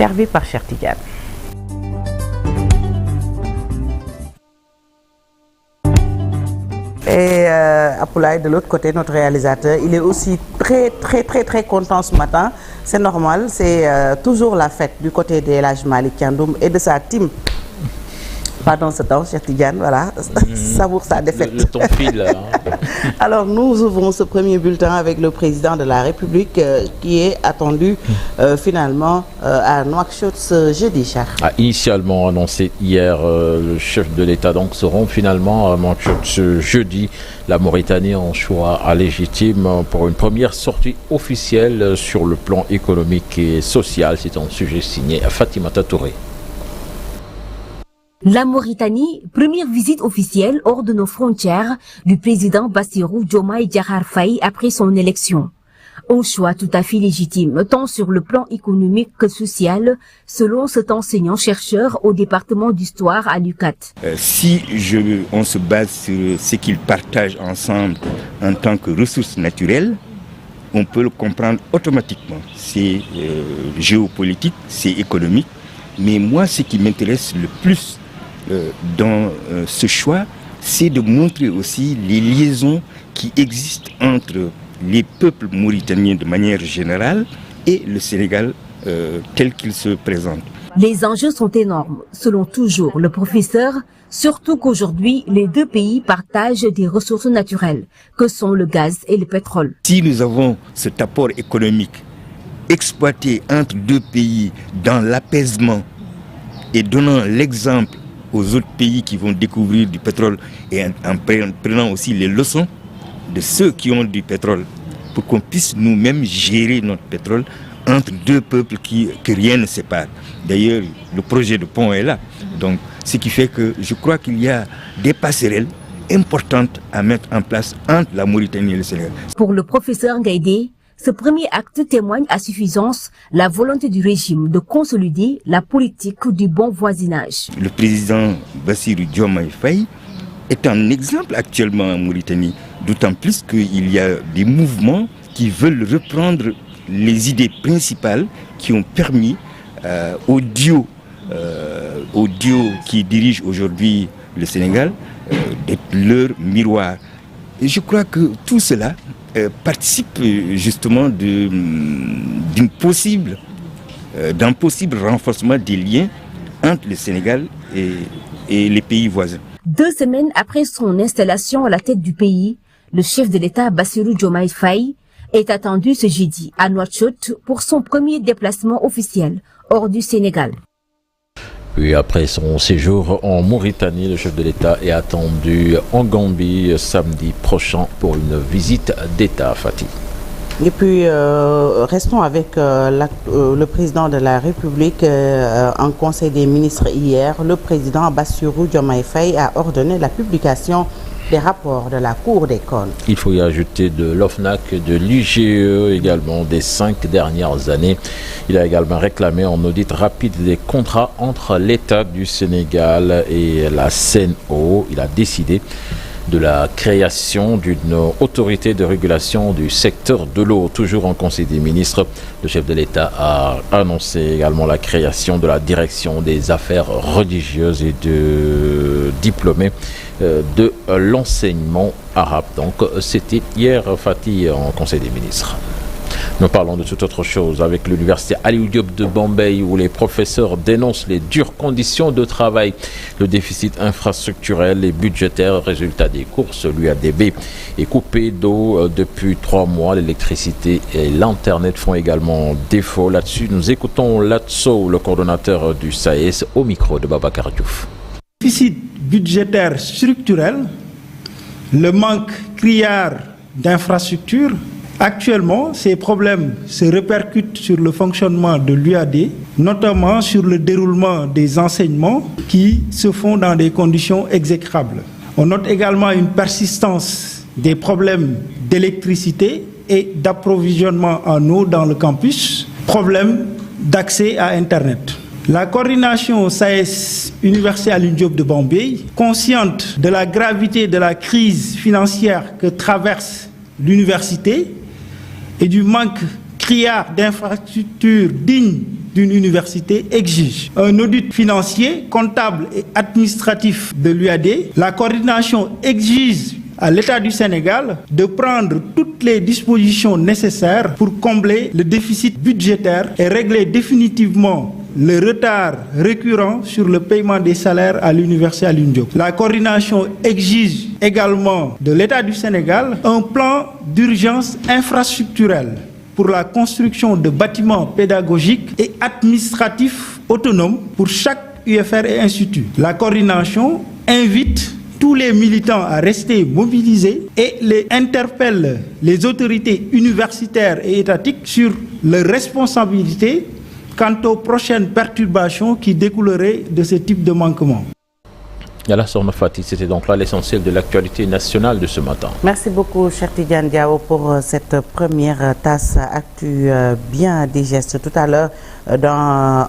servi par Cheikh Tidiane. Et Apoulaye, de l'autre côté, notre réalisateur, il est aussi très content ce matin. C'est normal, c'est toujours la fête du côté de El Hadj Malick Thiandoum et de sa team. Pendant ce temps, Cheikh Tidiane, voilà, savoure sa défaite. Le ton file. Alors, nous ouvrons ce premier bulletin avec le président de la République qui est attendu finalement à Nouakchott ce jeudi, cher. Initialement annoncé hier, le chef de l'État donc seront finalement à Nouakchott ce jeudi. La Mauritanie en choix légitime pour une première sortie officielle sur le plan économique et social. C'est un sujet signé à Fatimata Touré. La Mauritanie, première visite officielle hors de nos frontières du président Bassirou Diomaye Diakhar Faye après son élection. Un choix tout à fait légitime, tant sur le plan économique que social, selon cet enseignant-chercheur au département d'histoire à l'UCAD. On se base sur ce qu'ils partagent ensemble en tant que ressources naturelles, on peut le comprendre automatiquement. C'est géopolitique, c'est économique, mais moi ce qui m'intéresse le plus dans ce choix, c'est de montrer aussi les liaisons qui existent entre les peuples mauritaniens de manière générale et le Sénégal tel qu'il se présente. Les enjeux sont énormes, selon toujours le professeur, surtout qu'aujourd'hui, les deux pays partagent des ressources naturelles, que sont le gaz et le pétrole. Si nous avons cet apport économique exploité entre deux pays dans l'apaisement et donnant l'exemple aux autres pays qui vont découvrir du pétrole et en prenant aussi les leçons de ceux qui ont du pétrole pour qu'on puisse nous-mêmes gérer notre pétrole entre deux peuples que rien ne sépare. D'ailleurs, le projet de pont est là. Donc, ce qui fait que je crois qu'il y a des passerelles importantes à mettre en place entre la Mauritanie et le Sénégal. Pour le professeur Gaïdé, ce premier acte témoigne à suffisance la volonté du régime de consolider la politique du bon voisinage. Le président Bassirou Diomaye Faye est un exemple actuellement en Mauritanie, d'autant plus qu'il y a des mouvements qui veulent reprendre les idées principales qui ont permis au duo qui dirige aujourd'hui le Sénégal d'être leur miroir. Et je crois que tout cela participe justement d'un possible renforcement des liens entre le Sénégal et les pays voisins. 2 semaines après son installation à la tête du pays, le chef de l'État Bassirou Diomaye Faye est attendu ce jeudi à Nouakchott pour son premier déplacement officiel hors du Sénégal. Puis après son séjour en Mauritanie, le chef de l'État est attendu en Gambie samedi prochain pour une visite d'État, Fatih. Et puis, restons avec le président de la République en Conseil des ministres hier. Le président Bassirou Diomaye Faye a ordonné la publication des rapports de la Cour des comptes. Il faut y ajouter de l'OFNAC, de l'IGE également des 5 dernières années. Il a également réclamé un audit rapide des contrats entre l'État du Sénégal et la CNO. Il a décidé de la création d'une autorité de régulation du secteur de l'eau. Toujours en Conseil des ministres, le chef de l'État a annoncé également la création de la direction des affaires religieuses et de diplômés de l'enseignement arabe. Donc c'était hier, Fatih, en Conseil des ministres. Nous parlons de toute autre chose avec l'université Aliou Diop de Bombay où les professeurs dénoncent les dures conditions de travail, le déficit infrastructurel et budgétaire. Résultat des courses, l'UADB est coupé d'eau depuis 3 mois. L'électricité et l'Internet font également défaut. Là-dessus, nous écoutons Latso, le coordonnateur du SAES, au micro de Babacar Diouf. Déficit budgétaire structurel, le manque criard d'infrastructures. Actuellement, ces problèmes se répercutent sur le fonctionnement de l'UAD, notamment sur le déroulement des enseignements qui se font dans des conditions exécrables. On note également une persistance des problèmes d'électricité et d'approvisionnement en eau dans le campus, problème d'accès à Internet. La coordination SAES Université Aliou Diop de Bombay, consciente de la gravité de la crise financière que traverse l'université et du manque criard d'infrastructures dignes d'une université exige un audit financier, comptable et administratif de l'UAD. La coordination exige à l'État du Sénégal de prendre toutes les dispositions nécessaires pour combler le déficit budgétaire et régler définitivement le retard récurrent sur le paiement des salaires à l'Université Alioune Diop. La coordination exige également de l'État du Sénégal un plan d'urgence infrastructurelle pour la construction de bâtiments pédagogiques et administratifs autonomes pour chaque UFR et institut. La coordination invite tous les militants à rester mobilisés et les interpelle les autorités universitaires et étatiques sur leurs responsabilités quant aux prochaines perturbations qui découleraient de ce type de manquement. Yalla Sokhna Fati, c'était donc là l'essentiel de l'actualité nationale de ce matin. Merci beaucoup, Cheikh Tidiane Diao, pour cette première tasse actu bien digeste. Tout à l'heure, dans